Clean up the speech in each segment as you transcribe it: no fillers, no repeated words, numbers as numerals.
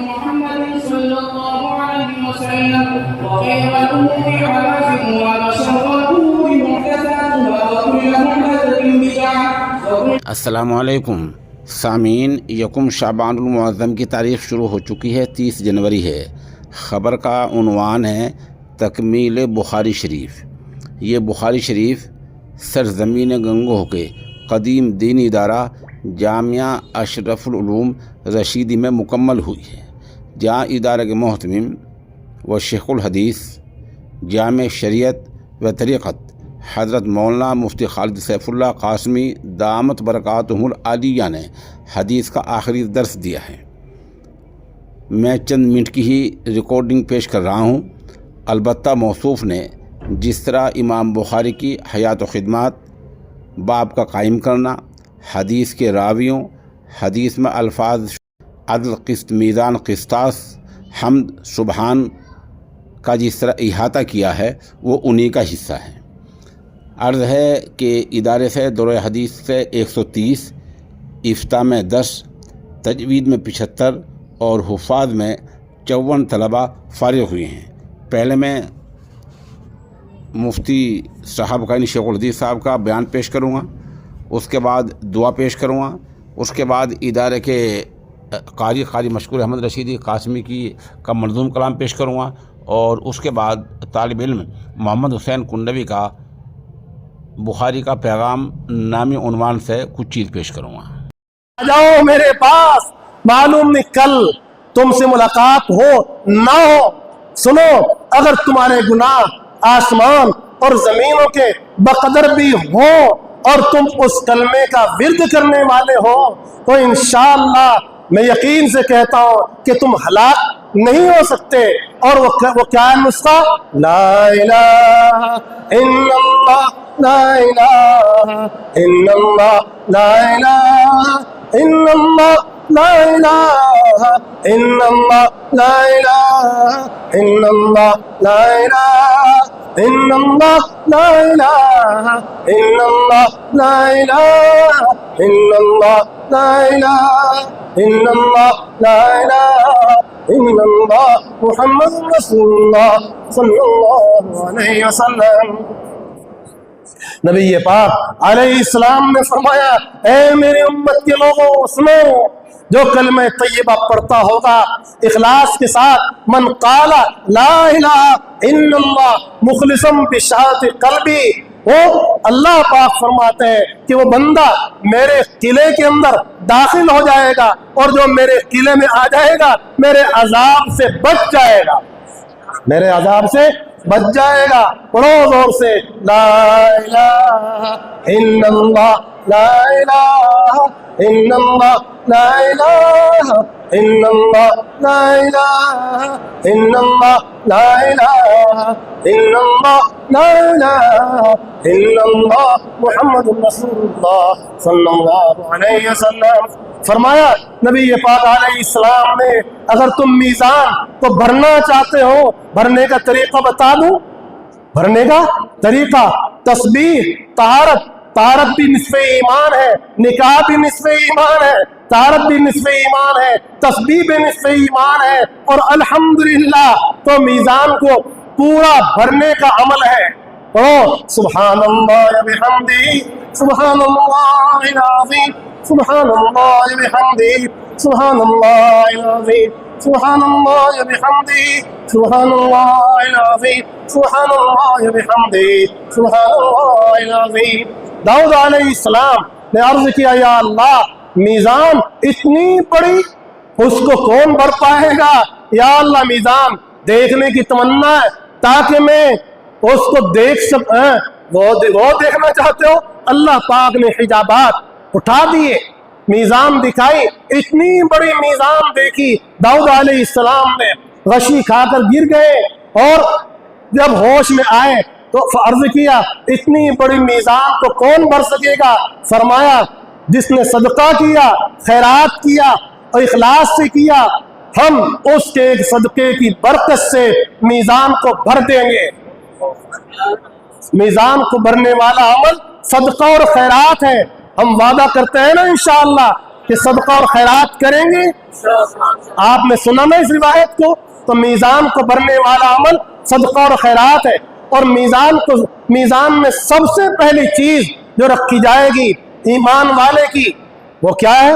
محمد صلى الله عليه وسلم وخير الأمور عوازمها وشر الأمور محدثاتها وكل محدثة بدعة. السلام علیکم سامعین، یکم شعبان المعظم کی تاریخ شروع ہو چکی ہے، 30 جنوری ہے۔ خبر کا عنوان ہے تکمیل بخاری شریف۔ یہ بخاری شریف سرزمین گنگوہ کے قدیم دینی ادارہ جامعہ اشرف العلوم رشیدی میں مکمل ہوئی ہے، جہاں ادارے کے محتمم و شیخ الحدیث جامع شریعت و طریقت حضرت مولانا مفتی خالد سیف اللہ قاسمی دامت برکاتہم العالیہ نے حدیث کا آخری درس دیا ہے۔ میں چند منٹ کی ہی ریکارڈنگ پیش کر رہا ہوں۔ البتہ موصوف نے جس طرح امام بخاری کی حیات و خدمات، باب کا قائم کرنا، حدیث کے راویوں، حدیث میں الفاظ، عدل، قسط، میزان، قسطاس، حمد، سبحان کا جس طرح احاطہ کیا ہے وہ انہی کا حصہ ہے۔ عرض ہے کہ ادارے سے دورہ حدیث سے 130، افتاء میں 10، تجوید میں 75 اور حفاظ میں 54 طلبہ فارغ ہوئے ہیں۔ پہلے میں مفتی صاحب کا یعنی شیخ الحدیث صاحب کا بیان پیش کروں گا، اس کے بعد دعا پیش کروں گا، اس کے بعد ادارے کے قاری مشکور احمد رشیدی قاسمی کا منظوم کلام پیش کروں گا، اور اس کے بعد طالب علم محمد حسین کنڈوی کا بخاری کا پیغام نامی عنوان سے کچھ چیز پیش کروں گا۔ آ جاؤ میرے پاس، معلوم نہیں کل تم سے ملاقات ہو نہ ہو۔ سنو، اگر تمہارے گناہ آسمان اور زمینوں کے بقدر بھی ہوں اور تم اس کلمے کا ورد کرنے والے ہو تو انشاءاللہ میں یقین سے کہتا ہوں کہ تم ہلاک نہیں ہو سکتے۔ اور وہ کیا ہے نسخہ؟ لا الہ الا اللہ، لا الہ الا اللہ، لا الہ الا اللہ، لا الہ الا اللہ، لا الہ الا اللہ، لا الہ الا اللہ، لا الہ الا اللہ، لا الہ الا اللہ، لا الہ الا اللہ، لا الہ الا اللہ، محمد رسول اللہ صلی اللہ علیہ وسلم۔ نبی پاک علیہ السلام نے فرمایا، اے میری امت کے لوگوں سنو، جو کلمہ طیبہ پڑھتا ہوگا اخلاص کے ساتھ، من قال لا الہ الا اللہ مخلصا بشہادۃ قلبی، وہ اللہ پاک فرماتے ہیں کہ وہ بندہ میرے قلعے کے اندر داخل ہو جائے گا، اور جو میرے قلعے میں آ جائے گا میرے عذاب سے بچ جائے گا، میرے عذاب سے بچ جائے گا۔ پڑھو زور سے، لا الہ الا اللہ، لا الہ الا اللہ، لا الہ الا اللہ، لا الہ الا اللہ، لا الہ الا اللہ، لا الہ الا اللہ، محمد رسول اللہ صلی اللہ علیہ وسلم۔ فرمایا نبی پاک علیہ السلام نے، اگر تم میزان کو بھرنا چاہتے ہو، بھرنے کا طریقہ بتا دوں؟ بھرنے کا طریقہ، تسبیح، طہارت بھی نصف ایمان ہے، نکاح بھی نصف ایمان ہے، طہارت بھی نصف ایمان ہے، تسبیح بھی نصف ایمان ہے، اور الحمدللہ تو میزان کو پورا بھرنے کا عمل ہے۔ سبحان اللہ بحمدہ، سبحان اللہ العظیم، سبحان اللہ بحمدہ، سبحان اللہ العظیم، سبحان اللہ بحمدہ، سبحان اللہ العظیم، سبحان اللہ بحمدہ، سبحان اللہ العظیم۔ داؤد علیہ السلام نے عرض کیا، یا اللہ میزان اتنی بڑی، اس کو کون بھر پائے گا؟ یا اللہ میزان دیکھنے کی تمنا ہے تاکہ میں اس کو دیکھ سکوں۔ وہ دیکھنا چاہتے ہو؟ اللہ پاک نے حجابات اٹھا دیے، میزان دکھائی، اتنی بڑی میزان دیکھی۔ داؤد علیہ السلام نے غشی کھا کر گر گئے، اور جب ہوش میں آئے تو عرض کیا، اتنی بڑی میزان کو کون بھر سکے گا؟ فرمایا، جس نے صدقہ کیا، خیرات کیا اور اخلاص سے کیا، ہم اس کے ایک صدقے کی برکت سے میزان کو بھر دیں گے۔ میزان کو بھرنے والا عمل صدقہ اور خیرات ہے۔ ہم وعدہ کرتے ہیں نا انشاءاللہ کہ صدقہ اور خیرات کریں گے؟ آپ نے سنا نا اس روایت کو؟ تو میزان کو بھرنے والا عمل صدقہ اور خیرات ہے، اور میزان میں سب سے پہلی چیز جو رکھی جائے گی ایمان والے کی، وہ کیا ہے؟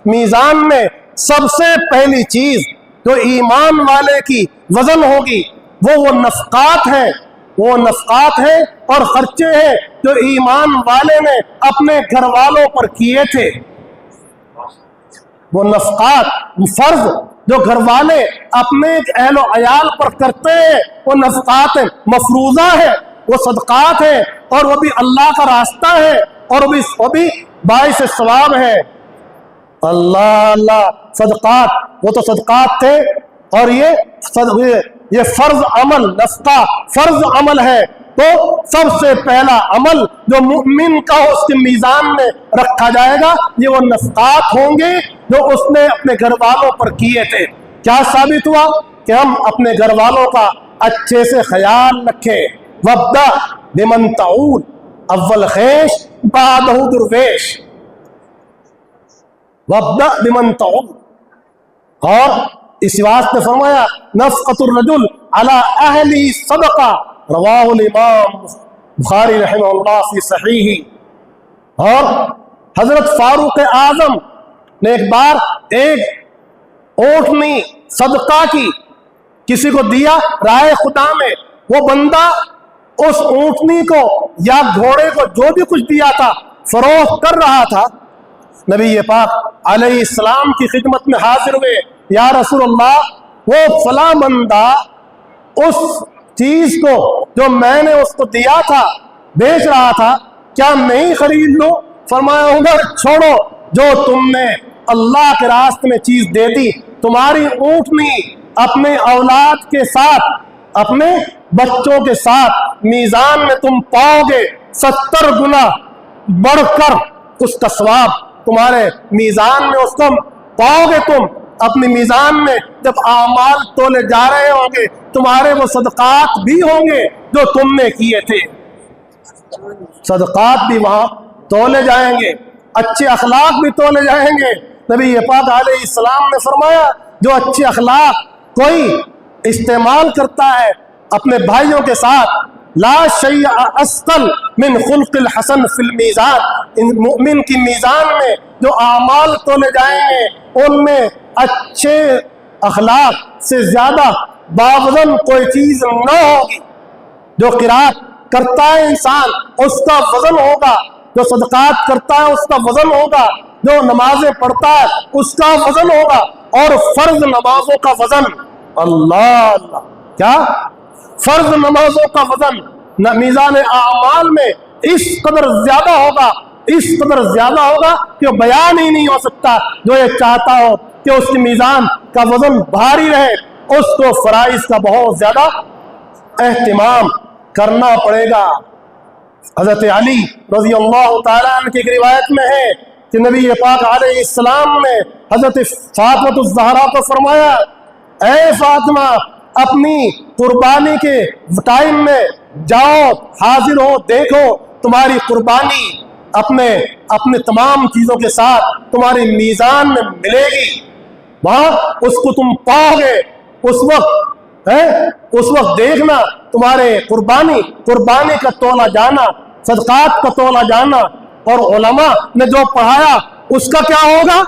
میزان میں سب سے پہلی چیز جو ایمان والے کی وزن ہوگی وہ نفقات ہیں، وہ نفقات ہیں اور خرچے ہیں جو ایمان والے نے اپنے گھر والوں پر کیے تھے۔ وہ نفقات فرض جو گھر والے اپنے اہل و عیال پر کرتے ہیں وہ نفقات مفروضہ ہے، وہ صدقات ہیں، اور وہ بھی اللہ کا راستہ ہے، اور وہ بھی باعث ثواب ہے۔ اللہ صدقات، وہ تو صدقات تھے، اور یہ فرض عمل، نفقہ فرض عمل ہے، تو سب سے پہلا عمل جو مومن کا اس کے میزان میں رکھا جائے گا یہ وہ نفقات ہوں گے جو اس نے اپنے گھر والوں پر کیے تھے۔ کیا ثابت ہوا؟ کہ ہم اپنے گھر والوں کا اچھے سے خیال رکھیں۔ وَابْدَأْ بِمَنْ تَعُولُ، اول خیش بعدہ درویش، وَابْدَأْ بِمَنْ تَعُولُ۔ اور اس واسطے فرمایا نفقۃ الرجل علی اہلہ صدقہ، رواہ الامام بخاری رحمہ اللہ فی صحیح۔ اور حضرت فاروق اعظم نے ایک بار ایک اونٹنی صدقہ کی، کسی کو دیا رائے خدا میں، وہ بندہ اس اونٹنی کو یا گھوڑے کو جو بھی کچھ دیا تھا فروخت کر رہا تھا۔ نبی پاک علیہ السلام کی خدمت میں حاضر ہوئے، یا رسول اللہ وہ فلاں بندہ اس چیز کو جو میں نے اس کو دیا تھا بیچ رہا تھا، کیا میں ہی خرید لوں؟ فرمایا عمر چھوڑو، جو تم نے اللہ کے راستے میں چیز دے دی، تمہاری اونٹنی اپنے اولاد کے ساتھ، اپنے بچوں کے ساتھ میزان میں تم پاؤ گے 70 گنا بڑھ کر اس کا ثواب تمہارے میزان میں اس کو پاؤ گے۔ تم اپنی میزان میں جب اعمال تولے جا رہے ہوں گے تمہارے وہ صدقات بھی ہوں گے جو تم نے کیے تھے، صدقات بھی وہاں تولے جائیں گے، اچھے اخلاق بھی تولے جائیں گے۔ نبی پاک علیہ السلام نے فرمایا جو اچھے اخلاق کوئی استعمال کرتا ہے اپنے بھائیوں کے ساتھ، لا شیء اثقل من خلق الحسن فی المیزان، ان مومن کی میزان میں جو اعمال تولے جائیں گے ان میں اچھے اخلاق سے زیادہ باوزن کوئی چیز نہ ہوگی۔ جو قرات کرتا ہے انسان اس کا وزن ہوگا، جو صدقات کرتا ہے اس کا وزن ہوگا، جو نمازیں پڑھتا ہے اس کا وزن ہوگا، اور فرض نمازوں کا وزن، اللہ کیا فرض نمازوں کا وزن میزان اعمال میں اس قدر زیادہ ہوگا، اس قدر زیادہ ہوگا کہ وہ بیان ہی نہیں ہو سکتا۔ جو یہ چاہتا ہو کہ اس کی میزان کا وزن بھاری رہے اس کو فرائض کا بہت زیادہ اہتمام کرنا پڑے گا۔ حضرت علی رضی اللہ تعالیٰ عنہ کی ایک روایت میں ہے کہ نبی پاک علیہ السلام نے حضرت فاطمہ الزہرا کو فرمایا، اے فاطمہ اپنی قربانی کے ٹائم میں جاؤ، حاضر ہو، دیکھو تمہاری قربانی اپنے تمام چیزوں کے ساتھ تمہاری میزان میں ملے گی، وہاں اس کو تم پاؤ گے، اس وقت دیکھنا تمہارے قربانی کا تولا جانا، صدقات کا تولا جانا۔ اور علماء نے جو پڑھایا اس کا کیا ہوگا؟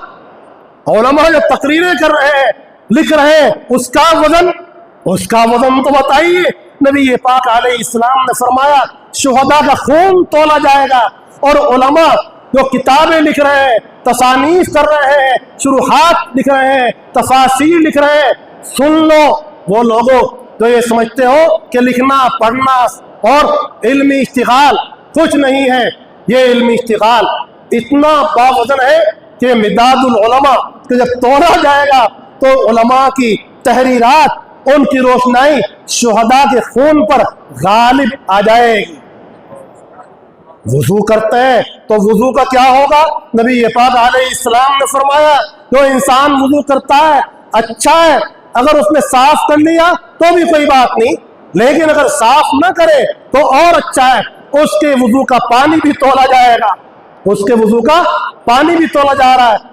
علماء جو تقریریں کر رہے ہیں، لکھ رہے ہیں، اس کا وزن تو بتائیے۔ نبی پاک علیہ السلام نے فرمایا شہداء کا خون تولا جائے گا، اور علماء جو کتابیں لکھ رہے ہیں، تصانیف کر رہے ہیں، شروحات لکھ رہے ہیں، تفاسیر لکھ رہے ہیں، سن لو وہ لوگوں جو یہ سمجھتے ہو کہ لکھنا پڑھنا اور علمی اشتغال کچھ نہیں ہے، یہ علمی اشتغال اتنا باوزن ہے کہ مداد العلماء کہ جب توڑا جائے گا تو علماء کی تحریرات، ان کی روشنائی شہداء کے خون پر غالب آ جائے گی۔ وضو کرتے ہیں تو وضو کا کیا ہوگا؟ نبی پاک علیہ السلام نے فرمایا جو انسان وضو کرتا ہے اچھا ہے، اگر اس نے صاف کر لیا تو بھی کوئی بات نہیں، لیکن اگر صاف نہ کرے تو اور اچھا ہے، اس کے وضو کا پانی بھی تولا جائے گا، اس کے وضو کا پانی بھی تولا جا رہا ہے۔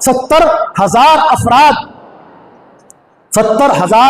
70,000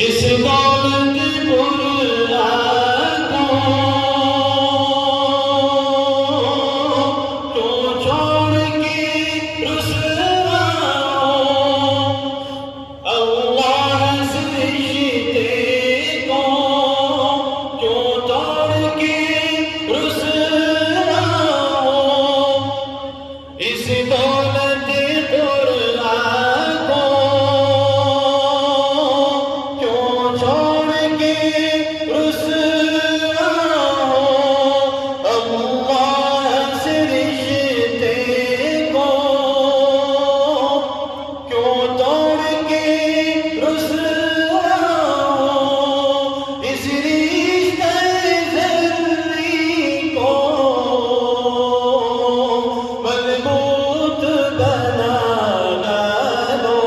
اس دولت قرآن کو تو چھوڑ کے رسوا ہو، اللہ سے رشتے کو جو توڑ کے رسوا ہو، اس دولت قرآن کو کیوں چھوڑ کے رسوا ہو، اللہ سے رشتے کو کیوں توڑ کے رسوا ہو، اس رشتے زندگی کو مضبوط بنا ڈالو،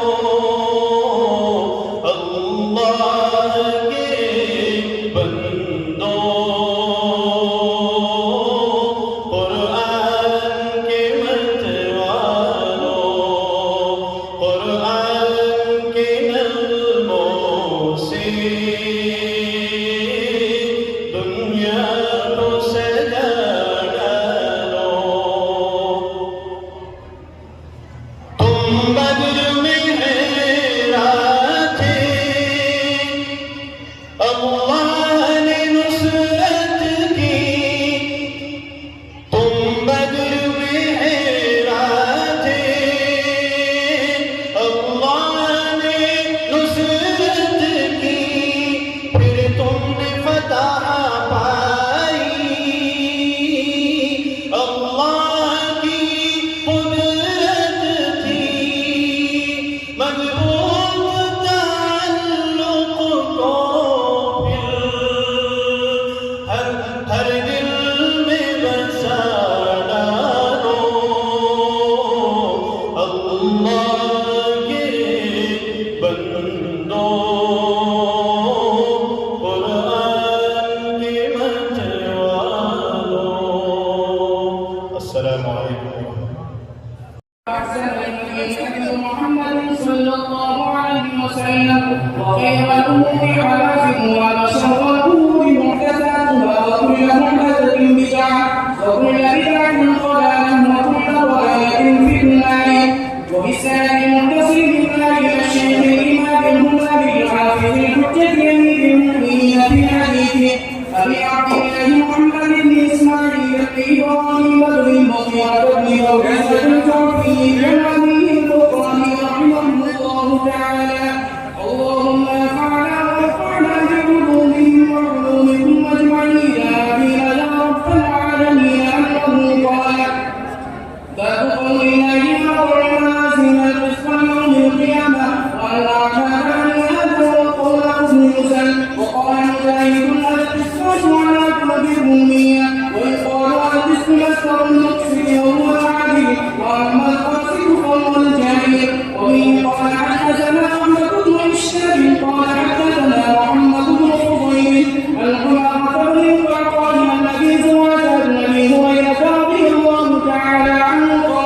اللہ کے بندوں، قرآن کے مت والو، قرآن کے نغموں سے دنیا کو سجا ڈالو۔ تم بدر میں حیران تھے، اللہ نے نصرت کی، تم بدر میں حیران تھے، اللہ نے نصرت کی، پھر تم نے فتح پائی، اللہ کی قدرت تھی، مضبوط تعلق کو پھر ہر دل میں بسا ڈالو، اللہ کے بندوں، قرآن کے مت والو۔ السلام علیکم۔ أحسن إليك محمد صلى الله عليه وسلم وخير الأمور عوافمها وشر الأمور محدثاتها وكل محدثة بدعة وكل بدعة ضلالة وكل ضلالة في النار وبالسند المتصل بالله إلى الشيخ الإمام المهدي الحافظ الحجة أمير المؤمنين في حديثه أبي عبد الله محمد بن إسماعيل الإبراهيم بن المغيرة بن عزة الكوفي العلوي البخاري رحمه الله تعالى. اللهم انفعنا وارفعنا بعلومهم وعلومكم أجمعين آمين يا رب العالمين. أنه قال: باب قول الله وقرنا زنا الرزق يوم القيامة وأن أعمال هذا وقول ابن موسى وقال مجاهد: القسمة على قلب الأمية ويقال القسم أكثر المقسم وهو العدل وأما القاسم فهو الجاهل. وبه قال حدثنا أحمد بن هشام قال حدثنا محمد بن فضيل عن عمارة بن القعقاع عن أبي زرعة عن أبي هريرة رضي الله تعالى عنه قال: